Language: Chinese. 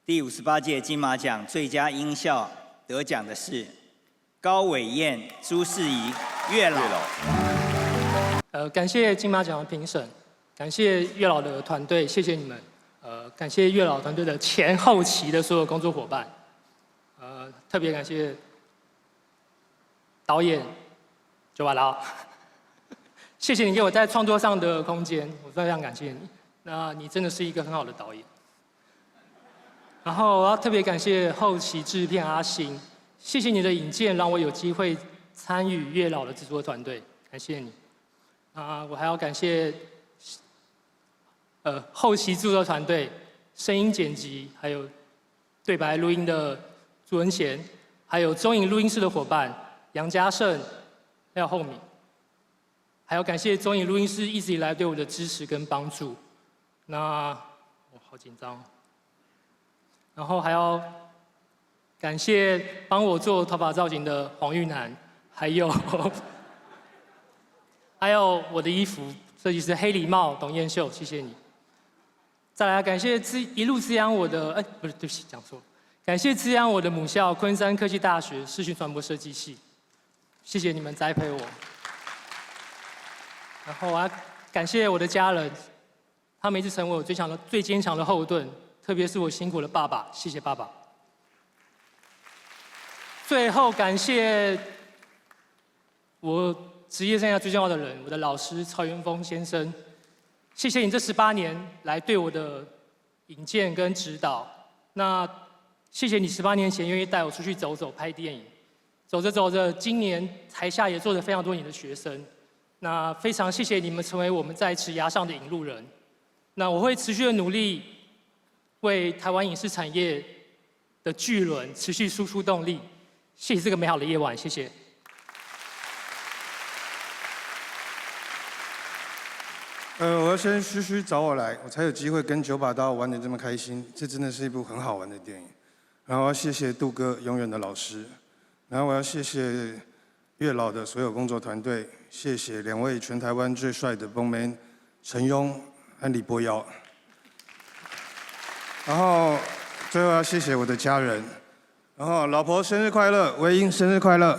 第58届金马奖最佳音效得奖的是高伟燕、朱世仪、月老。感谢金马奖的评审，感谢月老的团队，谢谢你们。感谢月老团队的前后期的所有工作伙伴。特别感谢导演九把刀，谢谢你给我在创作上的空间，我非常感谢你。那你真的是一个很好的导演。然后我要特别感谢后期制片阿星，谢谢你的引荐，让我有机会参与月老的制作团队，感谢你。我还要感谢后期制作团队、声音剪辑，还有对白录音的朱文贤，还有中影录音室的伙伴杨家胜，还有后敏。还要感谢中影录音室一直以来对我的支持跟帮助。我好紧张。然后还要感谢帮我做头发造型的黄玉楠，还有我的衣服设计师黑礼帽董彦秀，谢谢你。再来感谢一路滋养我的，不是，对不起，讲错，感谢滋养我的母校昆山科技大学视讯传播设计系，谢谢你们栽培我。然后我要感谢我的家人，他们一直成为我最坚强的后盾。特别是我辛苦的爸爸，谢谢爸爸。最后感谢我职业生涯最重要的人，我的老师曹元峰先生，谢谢你这18年来对我的引荐跟指导。那谢谢你18年前愿意带我出去走走拍电影，走着走着，今年台下也坐着非常多你的学生。那非常谢谢你们成为我们在职涯上的引路人。那我会持续的努力。为台湾影视产业的巨轮持续输出动力，谢谢这个美好的夜晚，谢谢。我要先嘘嘘找我来，我才有机会跟九把刀玩得这么开心。这真的是一部很好玩的电影。然后我要谢谢杜哥永远的老师，然后我要谢谢月老的所有工作团队，谢谢2位全台湾最帅的蹦 man 陈庸和李波瑶。然后最后要谢谢我的家人，然后老婆生日快乐，维英生日快乐。